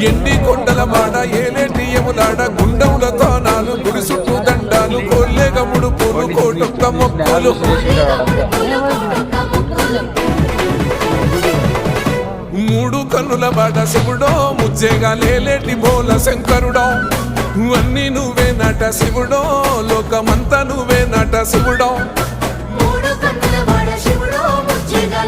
ఎండి కొండల మాడ ఏలేటి యములాడ గుండముల తానాలు గుడి చుట్టూ దండాలు కొల్లేగముడు పూలు కోటొక్క మొక్కలు మూడు కన్నుల బాట శివుడో ముజ్జేగా లేలేటి బోల శంకరుడో అన్నీ నువ్వే నట శివుడో లోకమంతా నువ్వే నట శివుడో మూడు కన్నుల వాడ శివుడో ముజ్జేగా